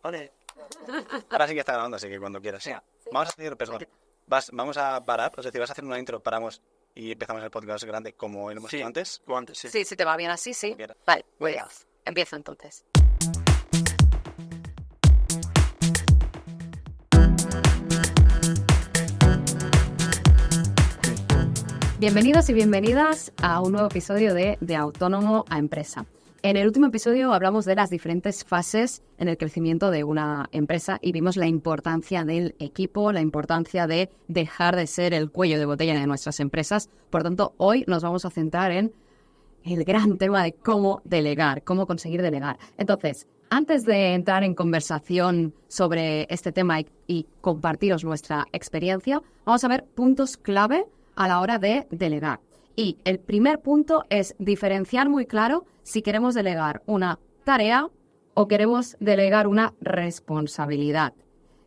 Vale. Ahora sí que está grabando, así que cuando quieras. Venga. Vamos a hacer, perdón. Vamos a parar, es decir, vas a hacer una intro, paramos y empezamos el podcast grande como lo hemos hecho antes. Como antes, sí. Sí, si te va bien así, sí. Bien. Vale, pues empiezo entonces. Bienvenidos y bienvenidas a un nuevo episodio de Autónomo a Empresa. En el último episodio hablamos de las diferentes fases en el crecimiento de una empresa y vimos la importancia del equipo, la importancia de dejar de ser el cuello de botella de nuestras empresas. Por tanto, hoy nos vamos a centrar en el gran tema de cómo delegar, cómo conseguir delegar. Entonces, antes de entrar en conversación sobre este tema y compartiros nuestra experiencia, vamos a ver puntos clave a la hora de delegar. Y el primer punto es diferenciar muy claro si queremos delegar una tarea o queremos delegar una responsabilidad.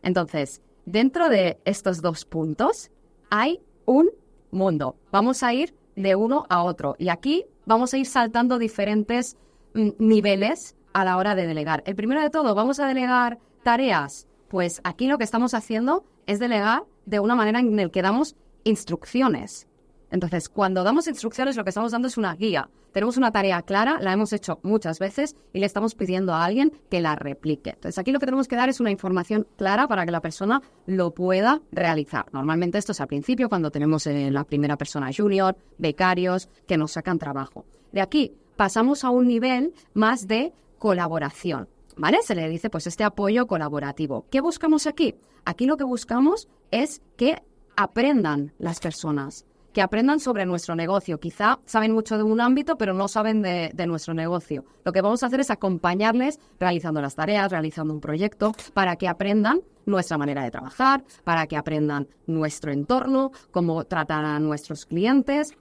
Entonces, dentro de estos dos puntos hay un mundo. Vamos a ir de uno a otro. Y aquí vamos a ir saltando diferentes niveles a la hora de delegar. El primero de todo, ¿vamos a delegar tareas? Pues aquí lo que estamos haciendo es delegar de una manera en la que damos instrucciones. Entonces, cuando damos instrucciones, lo que estamos dando es una guía. Tenemos una tarea clara, la hemos hecho muchas veces y le estamos pidiendo a alguien que la replique. Entonces, aquí lo que tenemos que dar es una información clara para que la persona lo pueda realizar. Normalmente esto es al principio, cuando tenemos la primera persona junior, becarios, que nos sacan trabajo. De aquí pasamos a un nivel más de colaboración, ¿vale? Se le dice, pues, este apoyo colaborativo. ¿Qué buscamos aquí? Aquí lo que buscamos es que aprendan las personas, que aprendan sobre nuestro negocio. Quizá saben mucho de un ámbito, pero no saben de nuestro negocio. Lo que vamos a hacer es acompañarles realizando las tareas, realizando un proyecto, para que aprendan nuestra manera de trabajar, para que aprendan nuestro entorno, cómo tratar a nuestros clientes,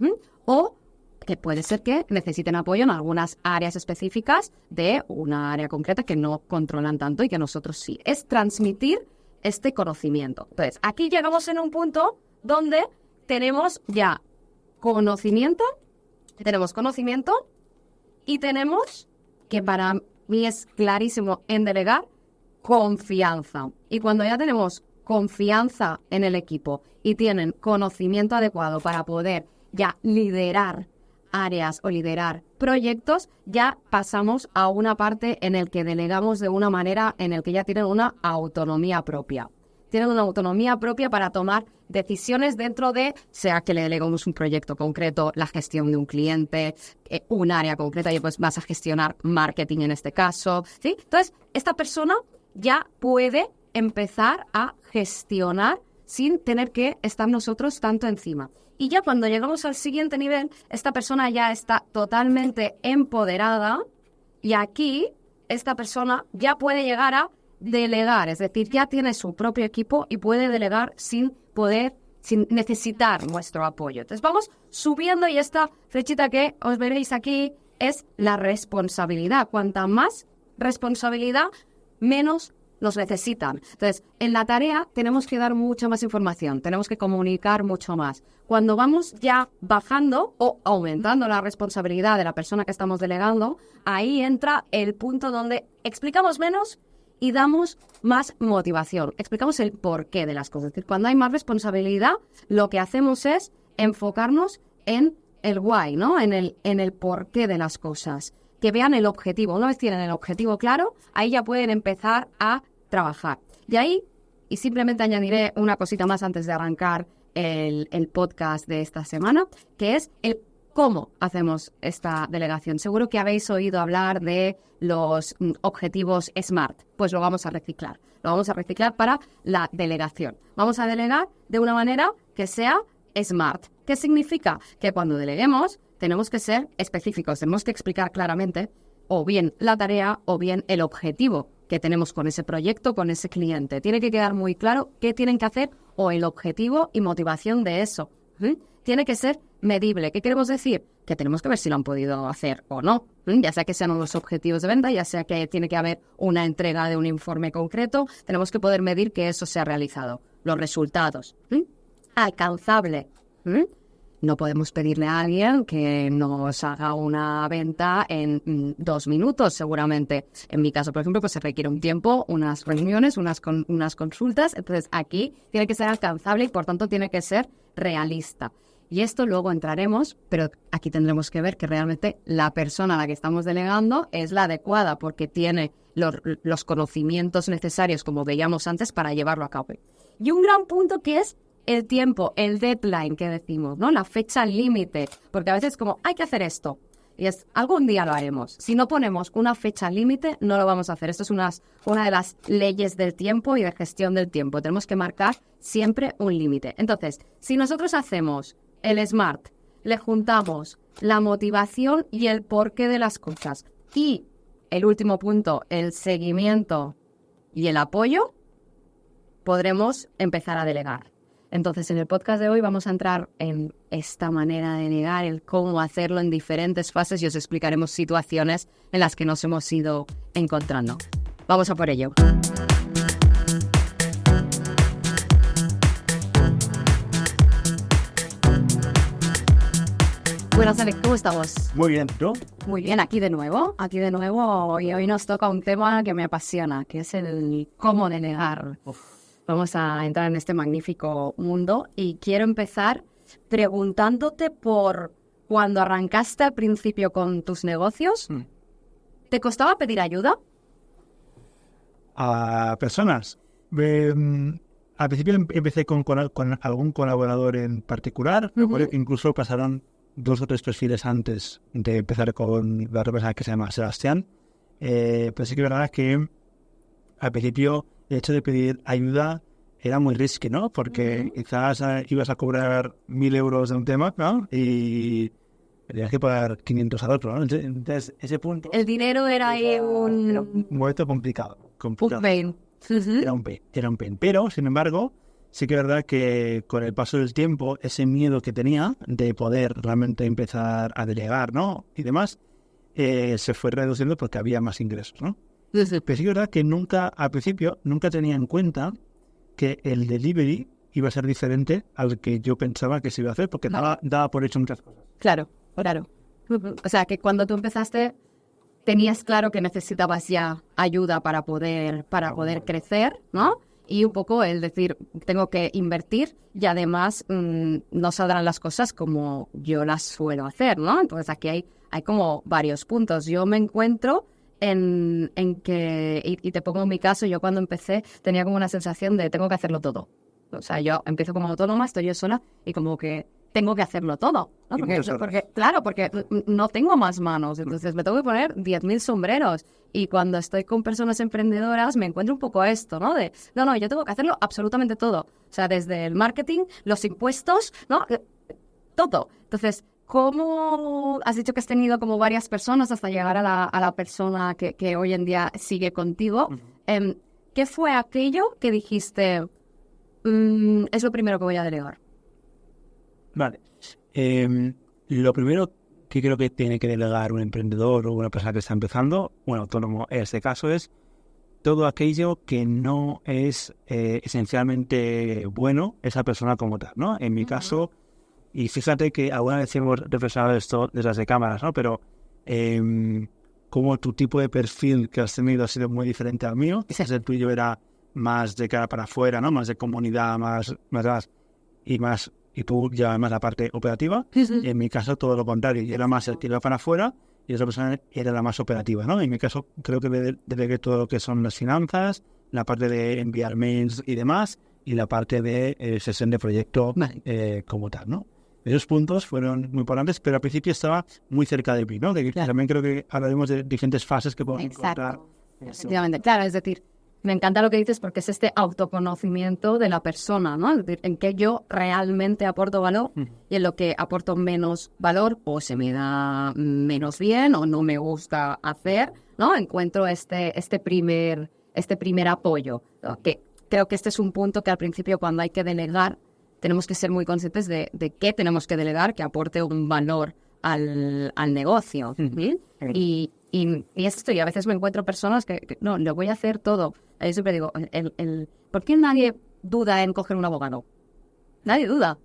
o que puede ser que necesiten apoyo en algunas áreas específicas de una área concreta que no controlan tanto y que nosotros sí. Es transmitir este conocimiento. Entonces, aquí llegamos en un punto donde tenemos ya conocimiento y tenemos, que para mí es clarísimo en delegar, confianza. Y cuando ya tenemos confianza en el equipo y tienen conocimiento adecuado para poder ya liderar áreas o liderar proyectos, ya pasamos a una parte en el que delegamos de una manera en el que ya tienen una autonomía propia. Tienen una autonomía propia para tomar decisiones dentro de, sea que le delegamos un proyecto concreto, la gestión de un cliente, un área concreta, y pues vas a gestionar marketing en este caso, ¿sí? Entonces, esta persona ya puede empezar a gestionar sin tener que estar nosotros tanto encima. Y ya cuando llegamos al siguiente nivel, esta persona ya está totalmente empoderada y aquí esta persona ya puede llegar a delegar, es decir, ya tiene su propio equipo y puede delegar sin necesitar nuestro apoyo. Entonces vamos subiendo y esta flechita que os veréis aquí es la responsabilidad. Cuanta más responsabilidad, menos nos necesitan. Entonces, en la tarea tenemos que dar mucha más información, tenemos que comunicar mucho más. Cuando vamos ya bajando o aumentando la responsabilidad de la persona que estamos delegando, ahí entra el punto donde explicamos menos y damos más motivación. Explicamos el porqué de las cosas. Es decir, cuando hay más responsabilidad, lo que hacemos es enfocarnos en el why, ¿no? En el porqué de las cosas. Que vean el objetivo. Una vez tienen el objetivo claro, ahí ya pueden empezar a trabajar. Y ahí, y simplemente añadiré una cosita más antes de arrancar el podcast de esta semana, que es el cómo hacemos esta delegación. Seguro que habéis oído hablar de los objetivos SMART. Pues lo vamos a reciclar. Lo vamos a reciclar para la delegación. Vamos a delegar de una manera que sea SMART. ¿Qué significa? Que cuando deleguemos tenemos que ser específicos. Tenemos que explicar claramente o bien la tarea o bien el objetivo que tenemos con ese proyecto, con ese cliente. Tiene que quedar muy claro qué tienen que hacer o el objetivo y motivación de eso. Tiene que ser medible. ¿Qué queremos decir? Que tenemos que ver si lo han podido hacer o no. Ya sea que sean unos objetivos de venta, ya sea que tiene que haber una entrega de un informe concreto, tenemos que poder medir que eso se ha realizado. Los resultados. Alcanzable. no podemos pedirle a alguien que nos haga una venta en 2 minutos, seguramente. En mi caso, por ejemplo, pues se requiere un tiempo, unas reuniones, unas consultas. Entonces, aquí tiene que ser alcanzable y, por tanto, tiene que ser realista. Y esto luego entraremos, pero aquí tendremos que ver que realmente la persona a la que estamos delegando es la adecuada, porque tiene los conocimientos necesarios, como veíamos antes, para llevarlo a cabo. Y un gran punto que es el tiempo, el deadline que decimos, ¿no? La fecha límite, porque a veces como hay que hacer esto y es algún día lo haremos. Si no ponemos una fecha límite, no lo vamos a hacer. Esto es una de las leyes del tiempo y de gestión del tiempo. Tenemos que marcar siempre un límite. Entonces, si nosotros hacemos el SMART, le juntamos la motivación y el porqué de las cosas y el último punto, el seguimiento y el apoyo, podremos empezar a delegar. Entonces, en el podcast de hoy vamos a entrar en esta manera de delegar, el cómo hacerlo en diferentes fases y os explicaremos situaciones en las que nos hemos ido encontrando. Vamos a por ello. Buenas, Alex, ¿cómo estamos? Muy bien, ¿tú? Muy bien, aquí de nuevo, y hoy nos toca un tema que me apasiona, que es el cómo delegar. Vamos a entrar en este magnífico mundo y quiero empezar preguntándote por cuando arrancaste al principio con tus negocios, ¿te costaba pedir ayuda? A personas. Al principio empecé con algún colaborador en particular. Recuerdo que incluso pasaron 2 o 3 perfiles antes de empezar con la otra persona que se llama Sebastián. Pero sí que es verdad que al principio el hecho de pedir ayuda era muy risky, ¿no? Porque quizás ibas a cobrar 1.000 euros de un tema, ¿no? Y tenías que pagar 500 al otro, ¿no? Entonces, ese punto... El dinero era ahí era un momento complicado. Un pain. Era un pain. Pero, sin embargo, sí que es verdad que con el paso del tiempo, ese miedo que tenía de poder realmente empezar a delegar, ¿no? Y demás, se fue reduciendo porque había más ingresos, ¿no? Pero sí que es verdad que al principio, nunca tenía en cuenta que el delivery iba a ser diferente al que yo pensaba que se iba a hacer, porque daba por hecho muchas cosas. Claro. O sea, que cuando tú empezaste, tenías claro que necesitabas ya ayuda para poder crecer, ¿no? Y un poco el decir, tengo que invertir y además no saldrán las cosas como yo las suelo hacer, ¿no? Entonces aquí hay como varios puntos. Yo me encuentro en que, y te pongo en mi caso, yo cuando empecé tenía como una sensación de tengo que hacerlo todo. O sea, yo empiezo como autónoma, estoy yo sola y como que tengo que hacerlo todo, ¿no? Porque no tengo más manos, entonces me tengo que poner 10.000 sombreros. Y cuando estoy con personas emprendedoras me encuentro un poco esto, ¿no? No, yo tengo que hacerlo absolutamente todo. O sea, desde el marketing, los impuestos, ¿no? Todo. Entonces, ¿cómo has dicho que has tenido como varias personas hasta llegar a la persona que hoy en día sigue contigo? ¿Qué fue aquello que dijiste, es lo primero que voy a delegar? Vale. Lo primero que creo que tiene que delegar un emprendedor o una persona que está empezando, un autónomo en este caso, es todo aquello que no es esencialmente bueno esa persona como tal, ¿no? En mi caso, y fíjate que alguna vez hemos reflexionado esto detrás de cámaras, ¿no? Pero como tu tipo de perfil que has tenido ha sido muy diferente al mío, quizás el tuyo era más de cara para afuera, ¿no? Más de comunidad, más y tú llevas más la parte operativa. Y en mi caso todo lo contrario, yo era más el tiro para afuera y esa persona era la más operativa, ¿no? En mi caso creo que delegué todo lo que son las finanzas, la parte de enviar mails y demás, y la parte de sesión de proyecto como tal, ¿no? Esos puntos fueron muy importantes, pero al principio estaba muy cerca de mí, ¿no? También creo que hablaremos de diferentes fases que podemos encontrar. Efectivamente, claro, es decir, me encanta lo que dices porque es este autoconocimiento de la persona, ¿no? Es decir, en qué yo realmente aporto valor y en lo que aporto menos valor o se me da menos bien o no me gusta hacer, ¿no? Encuentro este primer apoyo, ¿no? Que creo que este es un punto que al principio cuando hay que delegar tenemos que ser muy conscientes de qué tenemos que delegar que aporte un valor al negocio. Y esto, y a veces me encuentro personas que no, lo voy a hacer todo. Yo siempre digo, ¿por qué nadie duda en coger un abogado? Nadie duda.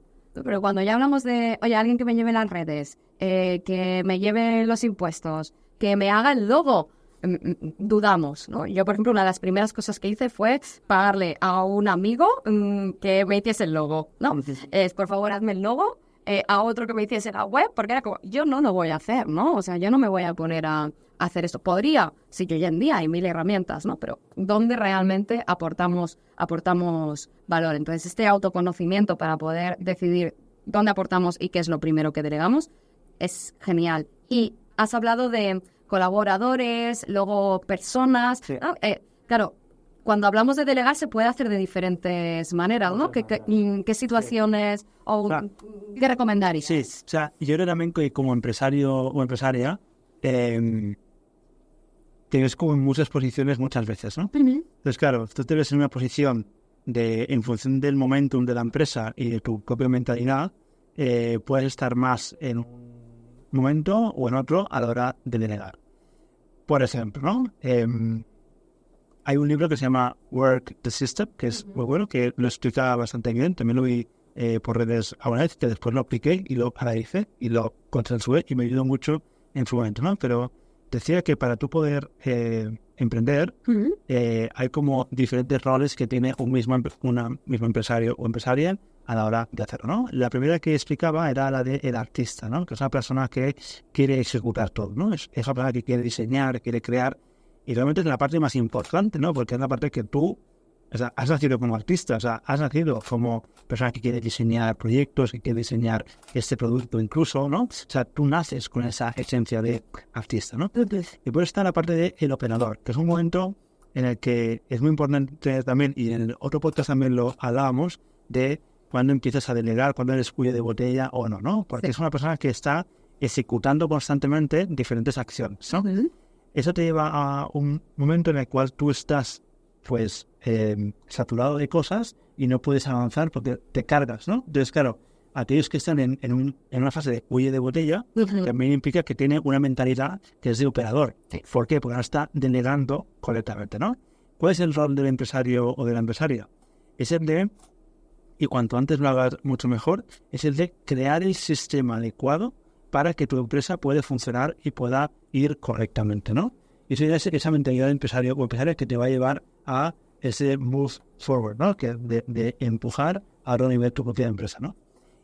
Pero cuando ya hablamos de, oye, alguien que me lleve las redes, que me lleve los impuestos, que me haga el logo, dudamos, ¿no? Yo, por ejemplo, una de las primeras cosas que hice fue pagarle a un amigo que me hiciese el logo, ¿no? Por favor, hazme el logo, a otro que me hiciese la web, porque era como, yo no lo voy a hacer, ¿no? O sea, yo no me voy a poner a hacer esto. Podría, sí que hoy en día hay 1000 herramientas, ¿no? Pero ¿dónde realmente aportamos valor? Entonces, este autoconocimiento para poder decidir dónde aportamos y qué es lo primero que delegamos es genial. Y has hablado de colaboradores, luego personas, ¿no? Claro, cuando hablamos de delegar se puede hacer de diferentes maneras, ¿no? ¿Qué situaciones o Claro. qué recomendarías? Sí, o sea, yo creo también que como empresario o empresaria te ves como en muchas posiciones muchas veces, ¿no? Entonces, claro, tú te ves en una posición en función del momentum de la empresa y de tu propia mentalidad, puedes estar más en un momento o en otro a la hora de delegar. Por ejemplo, ¿no? Hay un libro que se llama Work the System, que es muy bueno, que lo explica bastante bien. También lo vi por redes a una vez, que después lo apliqué y lo analicé y lo consensué y me ayudó mucho en su momento, ¿no? Pero decía que para tú poder emprender, hay como diferentes roles que tiene un mismo empresario o empresaria a la hora de hacerlo, ¿no? La primera que explicaba era la del artista, ¿no? Que es una persona que quiere ejecutar todo, ¿no? Es una persona que quiere diseñar, quiere crear, y realmente es la parte más importante, ¿no? Porque es la parte que tú, o sea, has nacido como artista, o sea, has nacido como persona que quiere diseñar proyectos, que quiere diseñar este producto incluso, ¿no? O sea, tú naces con esa esencia de artista, ¿no? Y por está la parte del operador, que es un momento en el que es muy importante también, y en el otro podcast también lo hablábamos, de cuando empiezas a delegar, cuando eres cuello de botella o no, ¿no? Porque es una persona que está ejecutando constantemente diferentes acciones, ¿no? Eso te lleva a un momento en el cual tú estás, pues, saturado de cosas y no puedes avanzar porque te cargas, ¿no? Entonces, claro, aquellos que están en una fase de cuello de botella, también implica que tiene una mentalidad que es de operador. ¿Por qué? Porque no está delegando correctamente, ¿no? ¿Cuál es el rol del empresario o de la empresaria? Es el de, y cuanto antes lo hagas mucho mejor, es el de crear el sistema adecuado para que tu empresa pueda funcionar y pueda ir correctamente, ¿no? Y eso es esa mentalidad de empresario o empresaria que te va a llevar a ese move forward, ¿no? Que de empujar a otro nivel tu propia empresa, ¿no?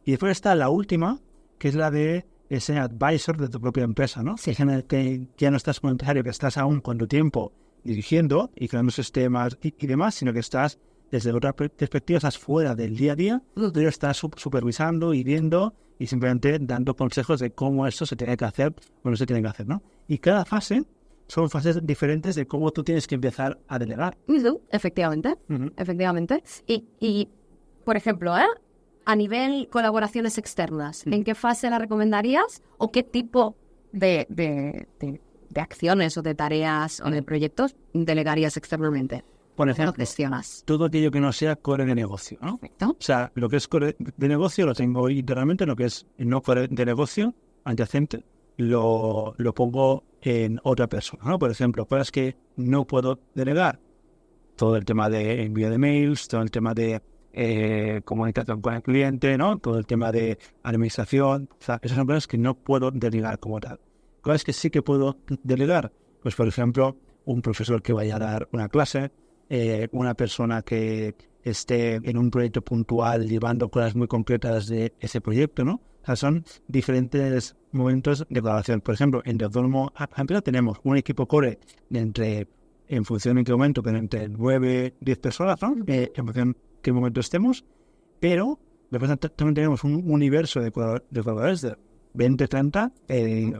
Y después está la última, que es la de ese advisor de tu propia empresa, ¿no? Sí. En el que ya no estás como empresario, que estás aún con tu tiempo dirigiendo y creando sistemas y demás, sino que estás desde otra perspectiva, estás fuera del día a día, pero estás supervisando y viendo y simplemente dando consejos de cómo esto se tiene que hacer o no se tiene que hacer, ¿no? Y cada fase son fases diferentes de cómo tú tienes que empezar a delegar. Efectivamente, efectivamente. Y, por ejemplo, a nivel colaboraciones externas, ¿en qué fase la recomendarías o qué tipo de acciones o de tareas o de proyectos delegarías externamente? Por ejemplo, gestionas todo aquello que no sea core de negocio, ¿no? Perfecto. O sea, lo que es core de negocio lo tengo internamente, lo que es no core de negocio, adyacente, lo pongo en otra persona, ¿no? Por ejemplo, cosas que no puedo delegar, todo el tema de envío de mails, todo el tema de comunicación con el cliente, ¿no? Todo el tema de administración, o sea, esas son cosas que no puedo delegar como tal. Cosas que sí que puedo delegar, pues por ejemplo, un profesor que vaya a dar una clase, una persona que esté en un proyecto puntual llevando cosas muy concretas de ese proyecto, ¿no? O sea, son diferentes momentos de colaboración. Por ejemplo, entre autónomo a empresa tenemos un equipo core en función de qué momento, pero entre 9, 10 personas, ¿no? En función de qué momento estemos, pero después también tenemos un universo de colaboradores de 20, 30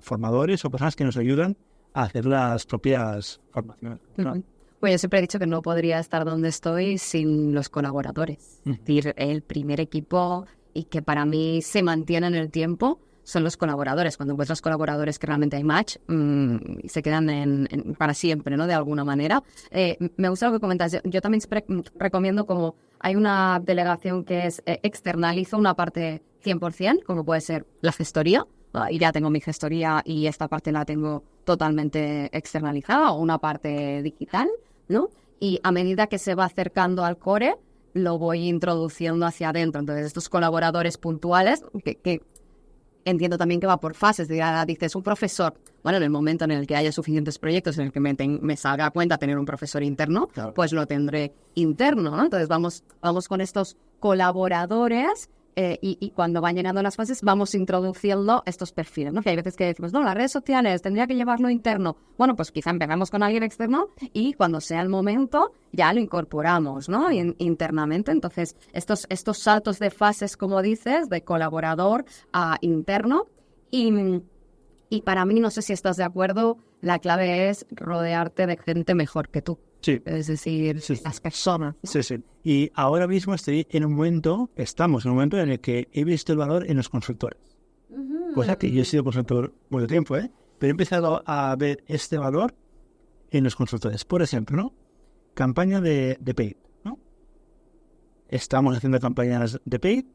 formadores o personas que nos ayudan a hacer las propias formaciones, ¿no? Pues yo siempre he dicho que no podría estar donde estoy sin los colaboradores. Es decir, el primer equipo y que para mí se mantiene en el tiempo son los colaboradores. Cuando encuentras colaboradores que realmente hay match, se quedan para siempre, ¿no? De alguna manera. Me gusta lo que comentas. Yo también recomiendo, como hay una delegación que es externalizo una parte 100%, como puede ser la gestoría. Y ya tengo mi gestoría y esta parte la tengo totalmente externalizada, o una parte digital, ¿no? Y a medida que se va acercando al core, lo voy introduciendo hacia adentro. Entonces, estos colaboradores puntuales, que entiendo también que va por fases. Dices, un profesor, bueno, en el momento en el que haya suficientes proyectos en el que me salga a cuenta tener un profesor interno, claro, pues lo tendré interno, ¿no? Entonces vamos con estos colaboradores y cuando van llenando las fases vamos introduciendo estos perfiles, ¿no? Que hay veces que decimos, no, las redes sociales tendría que llevarlo interno. Bueno, pues quizá empezamos con alguien externo y cuando sea el momento ya lo incorporamos, ¿no? Internamente. Entonces, estos saltos de fases, como dices, de colaborador a interno. Y para mí, no sé si estás de acuerdo, la clave es rodearte de gente mejor que tú. Sí. Es decir, sí, las personas. Sí, sí. Y ahora mismo estamos en un momento en el que he visto el valor en los consultores. Cosa que yo he sido consultor mucho tiempo, pero he empezado a ver este valor en los consultores. Por ejemplo, ¿no? Campaña de paid, ¿no? Estamos haciendo campañas de paid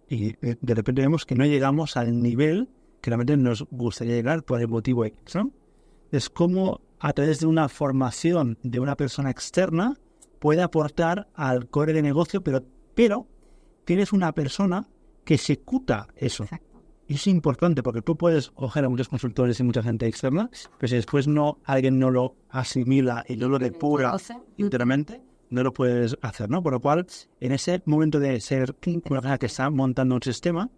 y de repente vemos que no llegamos al nivel que realmente nos gustaría llegar por el motivo X, ¿no? Es como a través de una formación de una persona externa puede aportar al core de negocio, pero tienes una persona que ejecuta eso. Exacto. Y eso es importante porque tú puedes coger a muchos consultores y mucha gente externa, pero si después alguien no lo asimila y no lo depura internamente, no lo puedes hacer, ¿no? Por lo cual, en ese momento de ser una persona que está montando un sistema,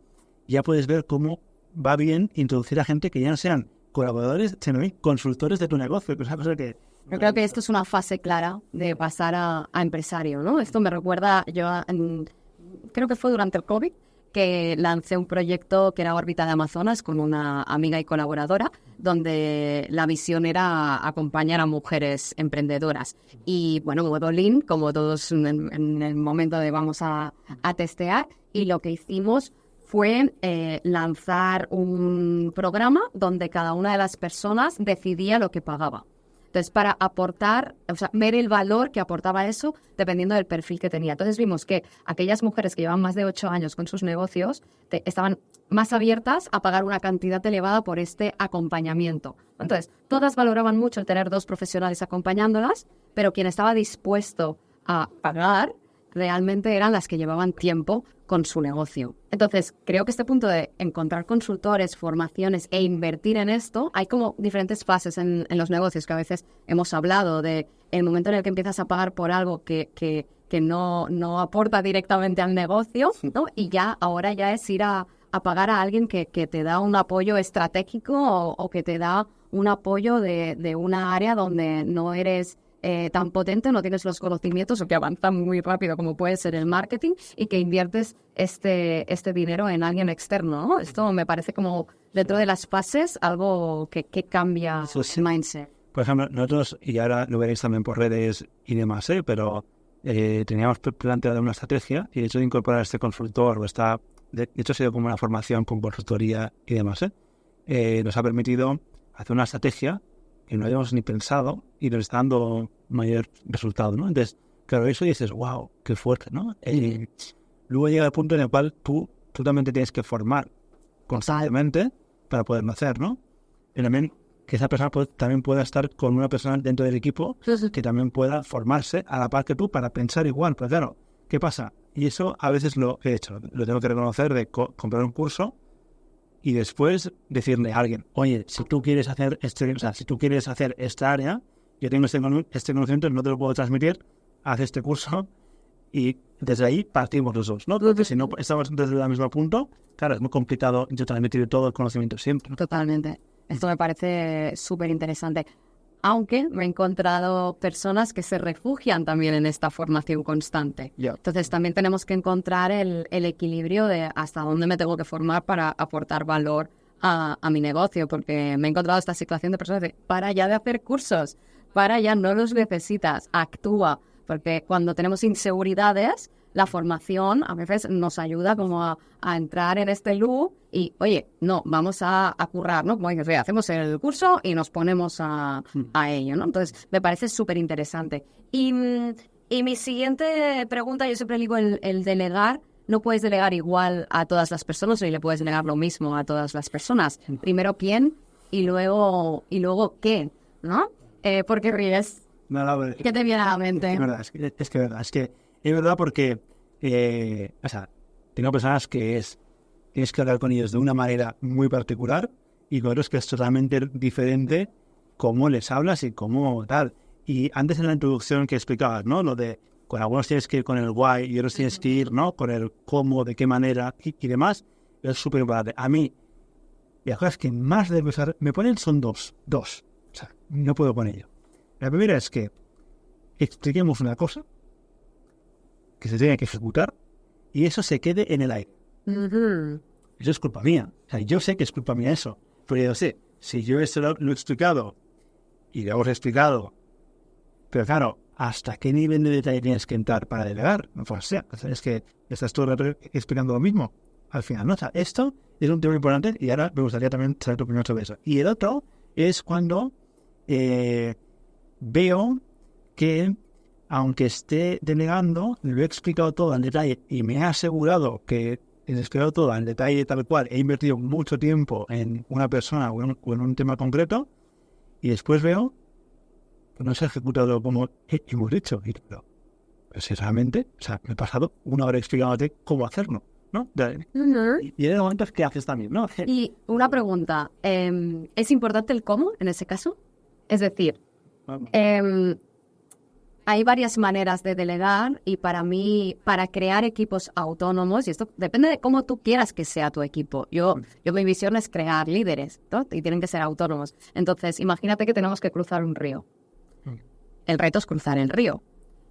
ya puedes ver cómo va bien introducir a gente que ya no sean colaboradores, sino consultores de tu negocio, que es una cosa que... Yo creo que esto es una fase clara de pasar a empresario, ¿no? Esto me recuerda, creo que fue durante el COVID, que lancé un proyecto que era Órbita de Amazonas con una amiga y colaboradora, donde la visión era acompañar a mujeres emprendedoras. Y bueno, modo Lean, como todos en el momento de vamos a testear, y lo que hicimos fue lanzar un programa donde cada una de las personas decidía lo que pagaba. Entonces, para aportar, o sea, ver el valor que aportaba eso dependiendo del perfil que tenía. Entonces, vimos que aquellas mujeres que llevan más de 8 años con sus negocios estaban más abiertas a pagar una cantidad elevada por este acompañamiento. Entonces, todas valoraban mucho el tener 2 profesionales acompañándolas, pero quien estaba dispuesto a pagar realmente eran las que llevaban tiempo con su negocio. Entonces, creo que este punto de encontrar consultores, formaciones e invertir en esto, hay como diferentes fases en los negocios que a veces hemos hablado de el momento en el que empiezas a pagar por algo que no aporta directamente al negocio, ¿no? Y ya ahora ya es ir a pagar a alguien que te da un apoyo estratégico o que te da un apoyo de una área donde no eres tan potente, no tienes los conocimientos o que avanza muy rápido como puede ser el marketing y que inviertes este dinero en alguien externo, ¿no? Esto me parece como dentro de las fases algo que cambia el mindset. Por ejemplo, nosotros, y ahora lo veréis también por redes y demás, pero teníamos planteado una estrategia y el hecho de incorporar a este consultor de hecho ha sido como una formación con consultoría y demás, nos ha permitido hacer una estrategia que no habíamos ni pensado y nos está dando mayor resultado, ¿no? Entonces, claro, eso dices, wow, qué fuerte, ¿no? Luego llega el punto en el cual tú también te tienes que formar constantemente para poderlo hacer, ¿no? Y también que esa persona también pueda estar con una persona dentro del equipo que también pueda formarse a la par que tú para pensar igual. Pero claro, ¿qué pasa? Y eso a veces lo he hecho, lo tengo que reconocer de comprar un curso y después decirle a alguien, oye, si tú quieres hacer esta área, yo tengo este conocimiento, no te lo puedo transmitir, haz este curso y desde ahí partimos los dos, ¿no? Porque si no estamos desde el mismo punto, claro, es muy complicado yo transmitir todo el conocimiento siempre, ¿no? Totalmente. Esto me parece súper interesante. Aunque me he encontrado personas que se refugian también en esta formación constante. Yeah. Entonces también tenemos que encontrar el equilibrio de hasta dónde me tengo que formar para aportar valor a mi negocio, porque me he encontrado esta situación de personas de para ya de hacer cursos, para ya no los necesitas, actúa, porque cuando tenemos inseguridades, la formación a veces nos ayuda como a entrar en este loop y, oye, no, vamos a currar, ¿no? Como dices, hacemos el curso y nos ponemos a ello, ¿no? Entonces, me parece súper interesante. Y mi siguiente pregunta, yo siempre digo el delegar. No puedes delegar igual a todas las personas ni le puedes delegar lo mismo a todas las personas. Primero, ¿quién? Y luego ¿qué? ¿No? ¿Por qué ríes? No, ¿Qué te viene a la mente? Es verdad, es que Es verdad porque, tengo personas que tienes que hablar con ellos de una manera muy particular y con otros que es totalmente diferente cómo les hablas y cómo tal. Y antes en la introducción que explicabas, ¿no? Lo de, con algunos tienes que ir con el why y otros tienes que ir, ¿no? Con el cómo, de qué manera y demás. Es súper importante. A mí, las cosas que más de empezar me ponen son dos. O sea, no puedo con ello. La primera es que expliquemos una cosa que se tiene que ejecutar y eso se quede en el aire. Eso es culpa mía. O sea, yo sé que es culpa mía eso. Pero yo sé, si yo esto lo he explicado y lo hemos explicado, pero claro, ¿hasta qué nivel de detalle tienes que entrar para delegar? No, pues, o sea, es que estás todo el rato explicando lo mismo. Al final, ¿no? O sea, esto es un tema importante y ahora me gustaría también saber tu opinión sobre eso. Y el otro es cuando veo que, aunque esté delegando, lo he explicado todo en detalle y me he asegurado que he explicado todo en detalle tal cual, he invertido mucho tiempo en una persona o en un tema concreto y después veo que no se ha ejecutado como hemos dicho. Pero si realmente, o sea, me he pasado una hora explicándote cómo hacerlo, ¿no? Y en el momento es que haces también, ¿no? Y una pregunta, ¿es importante el cómo en ese caso? Es decir, hay varias maneras de delegar y para mí, para crear equipos autónomos, y esto depende de cómo tú quieras que sea tu equipo. Yo mi visión es crear líderes, ¿no? Y tienen que ser autónomos. Entonces, imagínate que tenemos que cruzar un río. El reto es cruzar el río.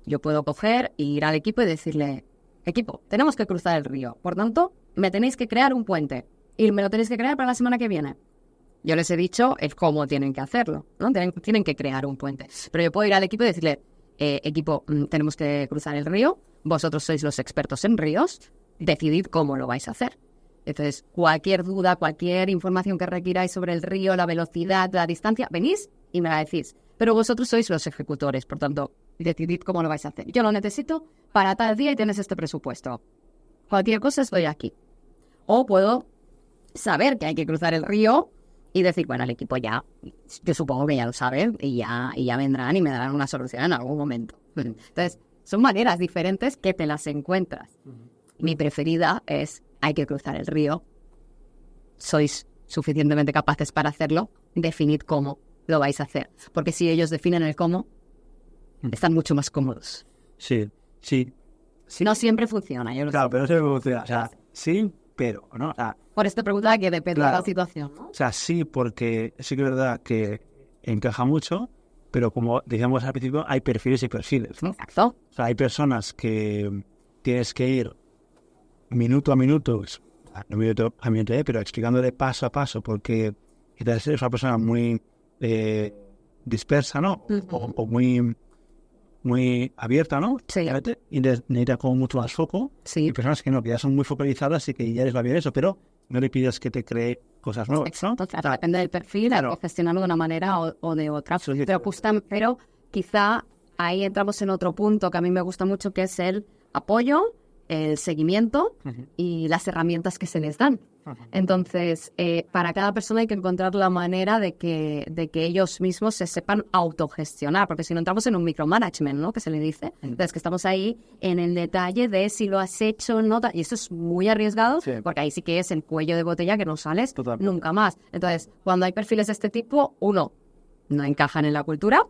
Yo puedo coger e ir al equipo y decirle, equipo, tenemos que cruzar el río. Por tanto, me tenéis que crear un puente y me lo tenéis que crear para la semana que viene. Yo les he dicho el cómo tienen que hacerlo, ¿no? Tienen que crear un puente. Pero yo puedo ir al equipo y decirle, equipo, tenemos que cruzar el río, vosotros sois los expertos en ríos, decidid cómo lo vais a hacer. Entonces, cualquier duda, cualquier información que requiráis sobre el río, la velocidad, la distancia, venís y me la decís. Pero vosotros sois los ejecutores, por tanto, decidid cómo lo vais a hacer. Yo lo necesito para tal día y tienes este presupuesto. Cualquier cosa estoy aquí. O puedo saber que hay que cruzar el río y decir, bueno, el equipo ya, yo supongo que ya lo saben y ya vendrán y me darán una solución en algún momento. Entonces, son maneras diferentes que te las encuentras. Mi preferida es, hay que cruzar el río. Sois suficientemente capaces para hacerlo. Definid cómo lo vais a hacer. Porque si ellos definen el cómo, están mucho más cómodos. Sí. No siempre funciona, yo lo sé. Claro, pero no siempre funciona. O sea, sí, pero, ¿no? O sea, por esta pregunta que depende de la situación, ¿no? O sea, sí, porque sí que es verdad que encaja mucho, pero como decíamos al principio, hay perfiles y perfiles, ¿no? Exacto. O sea, hay personas que tienes que ir minuto a minuto, no minuto a minuto, pero explicándole paso a paso, porque quizás eres una persona muy dispersa, ¿no? O muy abierta, ¿no? Sí. Y necesita como mucho más foco. Sí. Y personas que no, que ya son muy focalizadas y que ya les va bien eso, pero no le pidas que te cree cosas nuevas, ¿no? Exacto. O sea, depende del perfil, claro. Hay que gestionarlo de una manera o de otra. Sí. Pero quizá ahí entramos en otro punto que a mí me gusta mucho, que es el apoyo, el seguimiento y las herramientas que se les dan. Entonces, para cada persona hay que encontrar la manera de que ellos mismos se sepan autogestionar, porque si no entramos en un micromanagement, ¿no? Que se le dice. Entonces, que estamos ahí en el detalle de si lo has hecho o no, y eso es muy arriesgado, porque ahí sí que es el cuello de botella que no sales nunca más. Entonces, cuando hay perfiles de este tipo, 1, no encajan en la cultura,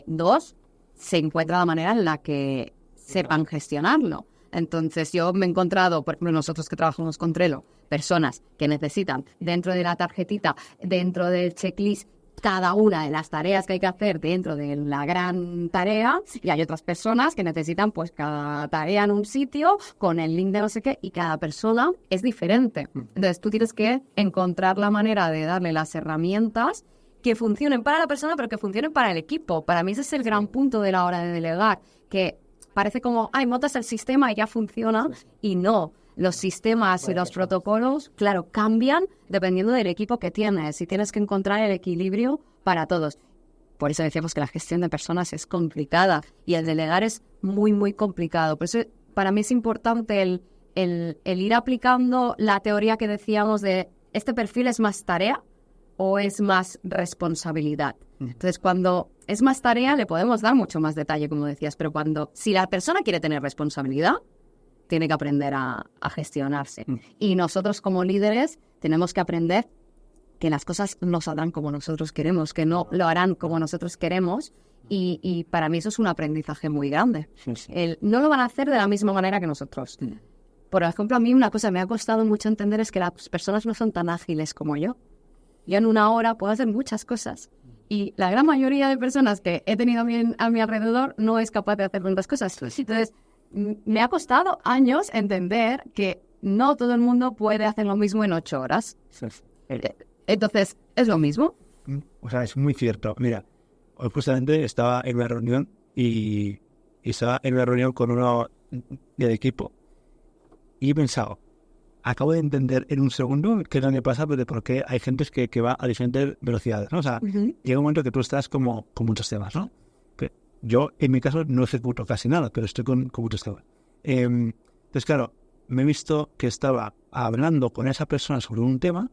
2, se encuentra la manera en la que sepan gestionarlo. Entonces, yo me he encontrado, por ejemplo, nosotros que trabajamos con Trello, personas que necesitan dentro de la tarjetita, dentro del checklist, cada una de las tareas que hay que hacer dentro de la gran tarea, y hay otras personas que necesitan pues cada tarea en un sitio con el link de no sé qué, y cada persona es diferente. Entonces, tú tienes que encontrar la manera de darle las herramientas que funcionen para la persona, pero que funcionen para el equipo. Para mí ese es el gran punto de la hora de delegar, que parece como, montas el sistema y ya funciona, y no. Los sistemas y los protocolos, claro, cambian dependiendo del equipo que tienes, y tienes que encontrar el equilibrio para todos. Por eso decíamos que la gestión de personas es complicada y el delegar es muy, muy complicado. Por eso para mí es importante el ir aplicando la teoría que decíamos de ¿este perfil es más tarea o es más responsabilidad? Entonces, cuando es más tarea, le podemos dar mucho más detalle, como decías, pero si la persona quiere tener responsabilidad, tiene que aprender a gestionarse. Y nosotros como líderes tenemos que aprender que las cosas no saldrán como nosotros queremos, que no lo harán como nosotros queremos, y para mí eso es un aprendizaje muy grande. No lo van a hacer de la misma manera que nosotros. Por ejemplo, a mí una cosa que me ha costado mucho entender es que las personas no son tan ágiles como yo. Yo en una hora puedo hacer muchas cosas. Y la gran mayoría de personas que he tenido a mi alrededor no es capaz de hacer tantas cosas. Entonces, me ha costado años entender que no todo el mundo puede hacer lo mismo en 8 horas. Entonces, ¿es lo mismo? O sea, es muy cierto. Mira, hoy justamente estaba en una reunión y estaba en una reunión con uno del equipo y he pensado, acabo de entender en un segundo qué es lo que pasa, pero por qué hay gente que va a diferentes velocidades, ¿no? O sea, llega un momento que tú estás como con muchos temas, ¿no? Yo, en mi caso, no ejecuto casi nada, pero estoy con muchos temas. Entonces, claro, me he visto que estaba hablando con esa persona sobre un tema,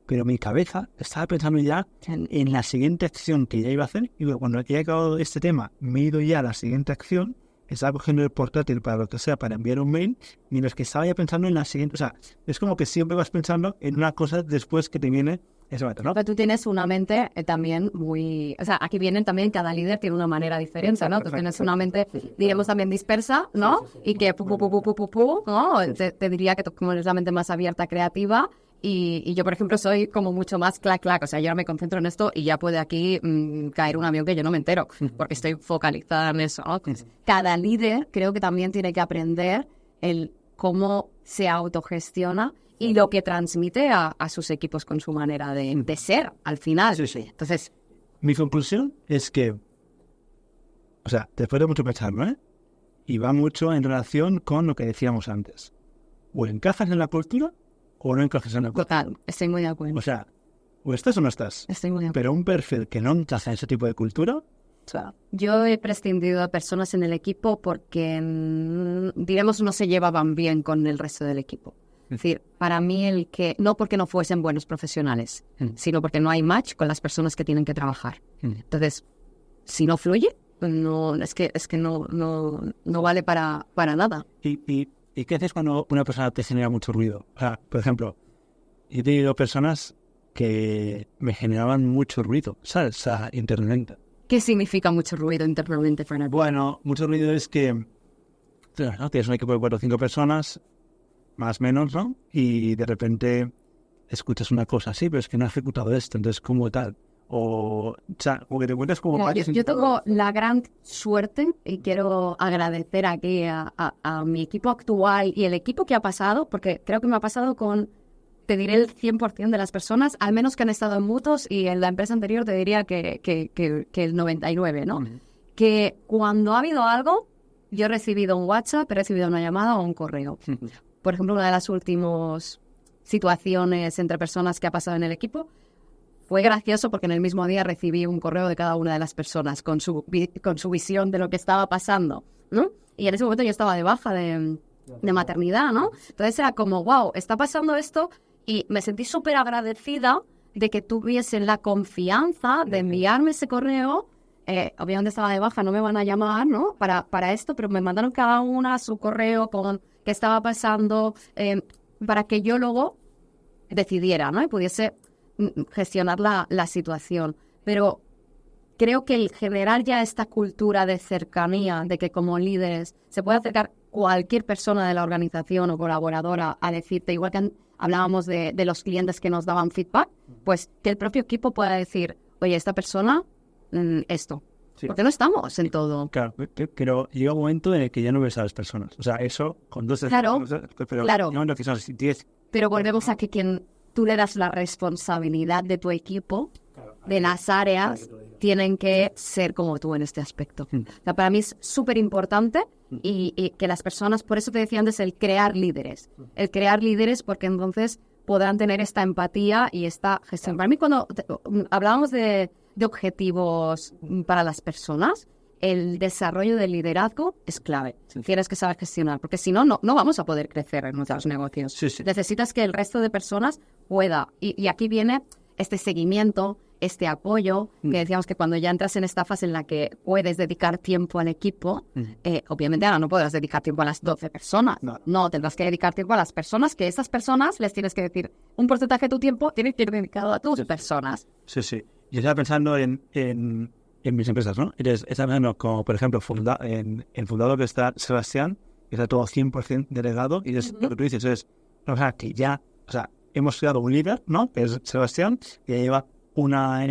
pero mi cabeza estaba pensando ya en la siguiente acción que ya iba a hacer, y cuando ya he acabado este tema, me he ido ya a la siguiente acción, estaba cogiendo el portátil para lo que sea, para enviar un mail, mientras que estaba ya pensando en la siguiente. O sea, es como que siempre vas pensando en una cosa después que te viene ese momento, ¿no? Pero tú tienes una mente también muy... O sea, aquí vienen también, cada líder tiene una manera diferente, ¿no? Tú tienes una mente, diremos, también dispersa, ¿no? Y que ¿no? Te diría que tú como eres la mente más abierta, creativa. Y yo, por ejemplo, soy como mucho más clac. O sea, yo me concentro en esto y ya puede aquí caer un avión que yo no me entero, porque estoy focalizada en eso, ¿no? Cada líder creo que también tiene que aprender el cómo se autogestiona y lo que transmite a sus equipos con su manera de ser, al final. Sí. Entonces, mi conclusión es que, o sea, después de mucho pensarlo, y va mucho en relación con lo que decíamos antes. O encajas en la cultura o no encajas en la cultura. total, estoy muy de acuerdo. O sea, o estás o no estás. Estoy muy de acuerdo. Pero un perfil que no encaja en ese tipo de cultura... Yo he prescindido de personas en el equipo porque, diremos, no se llevaban bien con el resto del equipo. Es decir, para mí no porque no fuesen buenos profesionales, sino porque no hay match con las personas que tienen que trabajar. Entonces, si no fluye, no, es que no vale para nada. ¿Y qué haces cuando una persona te genera mucho ruido? O sea, por ejemplo, he tenido personas que me generaban mucho ruido, ¿sabes? O sea, internamente. ¿Qué significa mucho ruido internamente, Fernando? Bueno, mucho ruido es que, ¿no? Tienes un equipo de 4 o 5 personas, más o menos, ¿no? Y de repente escuchas una cosa así, pero es que no has ejecutado esto, entonces, ¿cómo tal? O sea, como que te encuentras como... Yo tengo la gran suerte, y quiero agradecer aquí a mi equipo actual y el equipo que ha pasado, porque creo que me ha pasado con, te diré, el 100% de las personas, al menos que han estado en mutuos, y en la empresa anterior te diría que el 99%, ¿no? Que cuando ha habido algo, yo he recibido un WhatsApp, he recibido una llamada o un correo. Por ejemplo, una de las últimas situaciones entre personas que ha pasado en el equipo fue gracioso porque en el mismo día recibí un correo de cada una de las personas con su visión de lo que estaba pasando, ¿no? Y en ese momento yo estaba de baja de maternidad, ¿no? Entonces era como, wow, está pasando esto, y me sentí súper agradecida de que tuviesen la confianza de enviarme ese correo. Obviamente estaba de baja, no me van a llamar, ¿no? Para esto, pero me mandaron cada una su correo con qué estaba pasando, para que yo luego decidiera, ¿no? Y pudiese gestionar la situación. Pero creo que el generar ya esta cultura de cercanía, de que como líderes se puede acercar cualquier persona de la organización o colaboradora a decirte, igual que hablábamos de los clientes que nos daban feedback, pues que el propio equipo pueda decir, oye, esta persona, esto. Sí. Porque no estamos en todo. Claro, pero llega un momento en el que ya no ves a las personas. O sea, eso con 2 claro, pero claro. No, que son 10. Pero volvemos a que tú le das la responsabilidad de tu equipo, de las áreas, tienen que ser como tú en este aspecto. O sea, para mí es súper importante y que las personas, por eso te decía antes, el crear líderes. El crear líderes porque entonces podrán tener esta empatía y esta gestión. Para mí, cuando hablábamos de objetivos para las personas, el desarrollo del liderazgo es clave. Tienes que saber gestionar, porque si no, no vamos a poder crecer en nuestros negocios. Sí. Necesitas que el resto de personas pueda. Y aquí viene este seguimiento, este apoyo, que decíamos que cuando ya entras en esta fase en la que puedes dedicar tiempo al equipo, obviamente ahora no podrás dedicar tiempo a las 12 personas. No, tendrás que dedicar tiempo a las personas, que esas personas les tienes que decir un porcentaje de tu tiempo tiene que ir dedicado a tus personas. Sí, sí. Yo estaba pensando en mis empresas, ¿no? Estaba pensando como, por ejemplo, en el fundador que está Sebastián, que está todo 100% delegado, y es lo que tú dices, o sea, que ya, o sea, hemos creado un líder, ¿no? Que es Sebastián, que lleva una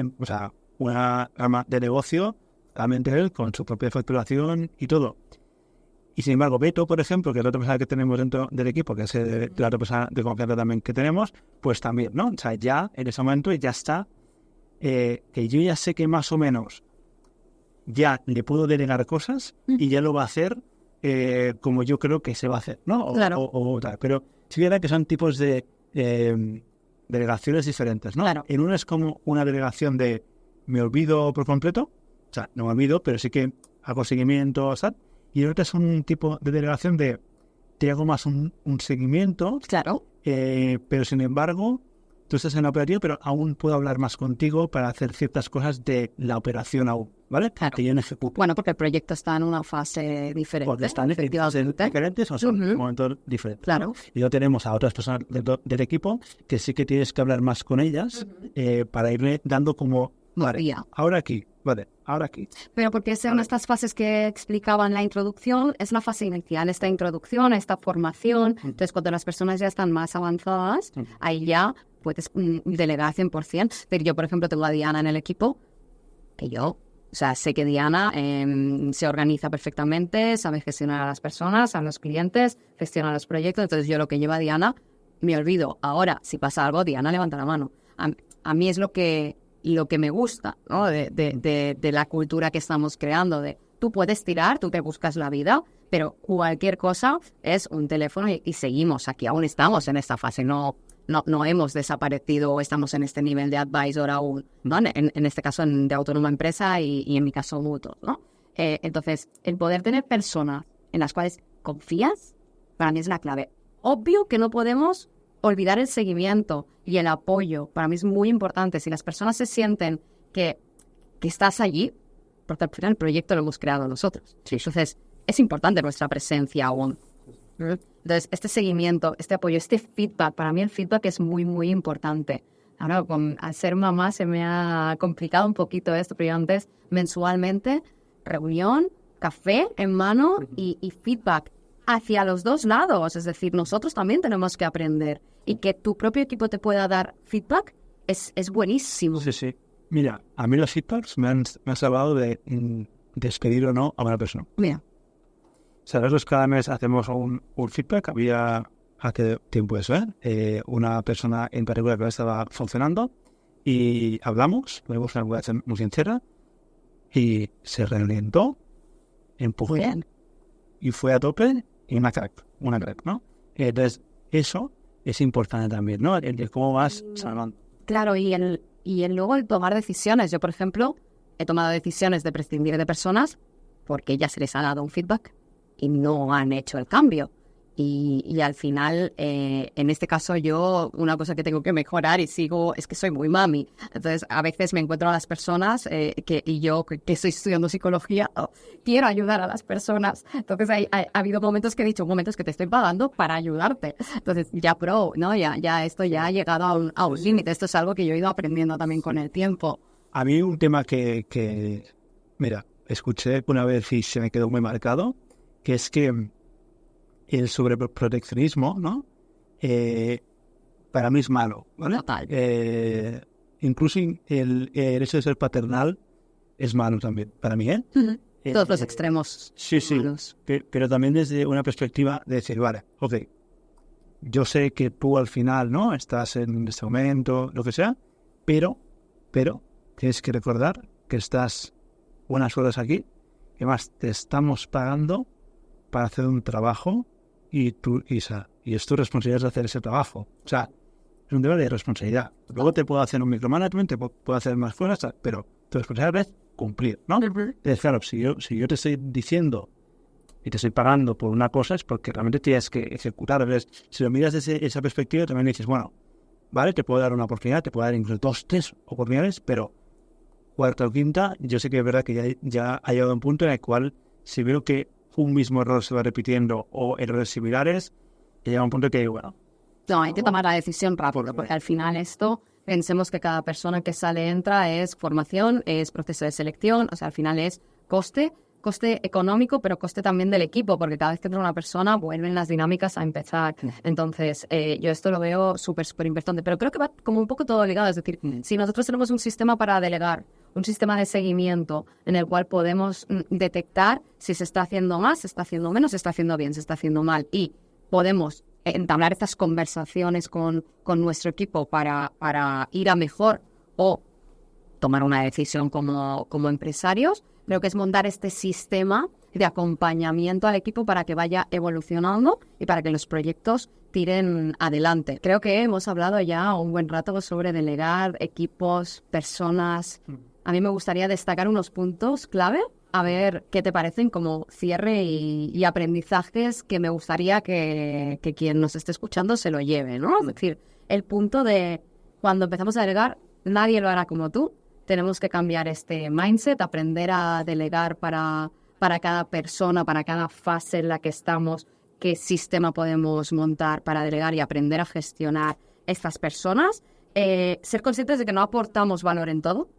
rama de negocio, realmente él, con su propia facturación y todo. Y sin embargo, Beto, por ejemplo, que es la otra persona que tenemos dentro del equipo, que es la otra persona de confianza también que tenemos, pues también, ¿no? O sea, ya en ese momento ya está, que yo ya sé que más o menos ya le puedo delegar cosas y ya lo va a hacer como yo creo que se va a hacer, ¿no? Claro. O tal. Pero sí que es verdad que son tipos de delegaciones diferentes, ¿no? Claro. En uno es como una delegación de me olvido por completo, o sea, no me olvido, pero sí que hago seguimiento, ¿sabes? Y el otro es un tipo de delegación de te hago más un seguimiento, Claro. pero sin embargo tú estás en la operativa, pero aún puedo hablar más contigo para hacer ciertas cosas de la operación aún, ¿vale? Claro. Que yo no ejecuto. Bueno, porque el proyecto está en una fase diferente. Porque están en fases diferentes o son en momentos diferentes. Claro. ¿no? Y luego tenemos a otras personas del equipo que sí que tienes que hablar más con ellas para irle dando como, vale, ahora aquí, vale, ahora aquí. Pero porque son estas fases que explicaba en la introducción, es la fase inicial, esta introducción, esta formación. Entonces, cuando las personas ya están más avanzadas, ahí ya puedes delegar 100%. Pero yo, por ejemplo, tengo a Diana en el equipo, que yo, o sea, sé que Diana se organiza perfectamente, sabe gestionar a las personas, a los clientes, gestiona los proyectos. Entonces, yo lo que lleva Diana, me olvido. Ahora, si pasa algo, Diana levanta la mano. A mí es lo que me gusta, ¿no? de la cultura que estamos creando, de tú puedes tirar, tú te buscas la vida, pero cualquier cosa es un teléfono y seguimos aquí, aún estamos en esta fase, no hemos desaparecido o estamos en este nivel de advisor aún, ¿no? En este caso de autónoma empresa y en mi caso mutuo, ¿no? Entonces, el poder tener personas en las cuales confías, para mí es la clave. Obvio que no podemos olvidar el seguimiento y el apoyo. Para mí es muy importante. Si las personas se sienten que estás allí, porque al final el proyecto lo hemos creado nosotros. Sí. Entonces, es importante nuestra presencia aún. Entonces, este seguimiento, este apoyo, este feedback, para mí el feedback es muy, muy importante. Ahora, al ser mamá se me ha complicado un poquito esto, pero yo antes, mensualmente, reunión, café en mano y feedback hacia los dos lados. Es decir, nosotros también tenemos que aprender. Y que tu propio equipo te pueda dar feedback es buenísimo. Sí, sí. Mira, a mí los feedbacks me han salvado de despedir o no a una persona. Mira. O sea, nosotros cada mes hacemos un feedback. Había hace tiempo eso, una persona en particular que estaba funcionando y hablamos, tuvimos una conversación muy sincera y se reorientó, empujó y fue a tope y una crack, ¿no? Entonces, eso es importante también, ¿no? El cómo vas salvando. Claro, y luego el tomar decisiones. Yo, por ejemplo, he tomado decisiones de prescindir de personas porque ya se les ha dado un feedback y no han hecho el cambio. Y al final, en este caso yo, una cosa que tengo que mejorar y sigo, es que soy muy mami. Entonces, a veces me encuentro a las personas y yo, que estoy estudiando psicología, quiero ayudar a las personas. Entonces, ha habido momentos que he dicho, momentos que te estoy pagando para ayudarte. Entonces, ya ¿no? Ya esto ya ha llegado a un límite. Esto es algo que yo he ido aprendiendo también con el tiempo. A mí un tema que mira, escuché una vez y se me quedó muy marcado, que es que el sobreproteccionismo, ¿no? Para mí es malo, ¿vale? Total. Incluso el hecho de ser paternal es malo también, para mí, ¿eh? Todos los extremos. Sí, malos. Pero también desde una perspectiva de decir, vale, ok, yo sé que tú al final, ¿no? Estás en este momento, lo que sea, pero tienes que recordar que estás unas horas aquí, que más te estamos pagando para hacer un trabajo y es tu responsabilidad de hacer ese trabajo. O sea, es un tema de responsabilidad. Luego te puedo hacer un micromanagement, te puedo hacer más cosas, pero tu responsabilidad es cumplir, ¿no? Entonces, claro, si yo te estoy diciendo y te estoy pagando por una cosa, es porque realmente tienes que ejecutar. Entonces, si lo miras desde esa perspectiva, también dices, bueno, vale, te puedo dar una oportunidad, te puedo dar incluso 2, 3 oportunidades, pero cuarta o quinta, yo sé que es verdad que ya ha llegado un punto en el cual si veo que un mismo error se va repitiendo o errores similares, llega un punto que, bueno... No, hay que tomar la decisión rápido, porque al final esto, pensemos que cada persona que sale entra es formación, es proceso de selección, o sea, al final es coste económico, pero coste también del equipo, porque cada vez que entra una persona vuelven las dinámicas a empezar. Entonces, yo esto lo veo súper importante, pero creo que va como un poco todo ligado. Es decir, si nosotros tenemos un sistema para delegar, un sistema de seguimiento en el cual podemos detectar si se está haciendo más, se está haciendo menos, se está haciendo bien, se está haciendo mal, y podemos entablar estas conversaciones con nuestro equipo para ir a mejor o tomar una decisión como empresarios. Creo que es montar este sistema de acompañamiento al equipo para que vaya evolucionando y para que los proyectos tiren adelante. Creo que hemos hablado ya un buen rato sobre delegar, equipos, personas. A mí me gustaría destacar unos puntos clave, a ver qué te parecen como cierre y aprendizajes que me gustaría que quien nos esté escuchando se lo lleve, ¿no? Es decir, el punto de cuando empezamos a delegar, nadie lo hará como tú. Tenemos que cambiar este mindset, aprender a delegar para cada persona, para cada fase en la que estamos, qué sistema podemos montar para delegar y aprender a gestionar estas personas. Ser conscientes de que no aportamos valor en todo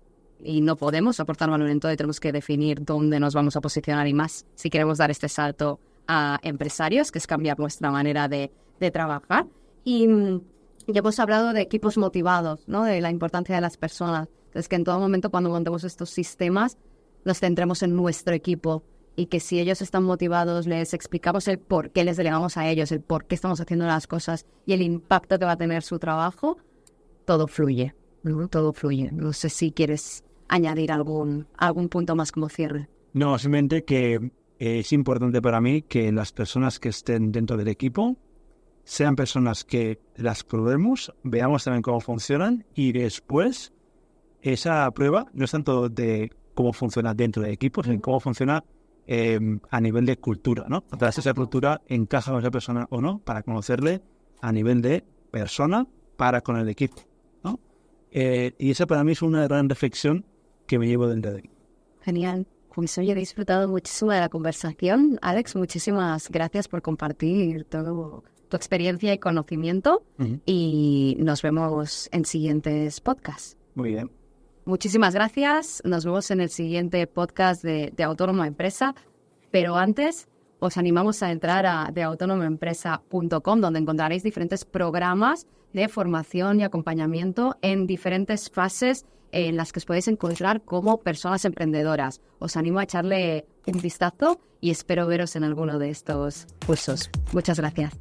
y no podemos aportar valor en todo y tenemos que definir dónde nos vamos a posicionar y más si queremos dar este salto a empresarios, que es cambiar nuestra manera de trabajar. Y ya hemos hablado de equipos motivados, ¿no? De la importancia de las personas. Entonces, que en todo momento cuando montemos estos sistemas nos centremos en nuestro equipo y que si ellos están motivados les explicamos el por qué les delegamos a ellos, el por qué estamos haciendo las cosas y el impacto que va a tener su trabajo, todo fluye, ¿no? Todo fluye. No sé si quieres añadir algún punto más como cierre. No, simplemente que es importante para mí que las personas que estén dentro del equipo sean personas que las probemos, veamos también cómo funcionan y después esa prueba no es tanto de cómo funciona dentro del equipo, sino cómo funciona a nivel de cultura, ¿no? Entonces esa cultura encaja con esa persona o no, para conocerle a nivel de persona para con el equipo, ¿no? Y esa para mí es una gran reflexión que me llevo dentro de aquí. Genial. Pues hoy he disfrutado muchísimo de la conversación. Alex, muchísimas gracias por compartir todo tu experiencia y conocimiento y nos vemos en siguientes podcasts. Muy bien. Muchísimas gracias. Nos vemos en el siguiente podcast de Autónoma Empresa. Pero antes, os animamos a entrar a theautonomaempresa.com, donde encontraréis diferentes programas de formación y acompañamiento en diferentes fases en las que os podéis encontrar como personas emprendedoras. Os animo a echarle un vistazo y espero veros en alguno de estos cursos. Muchas gracias.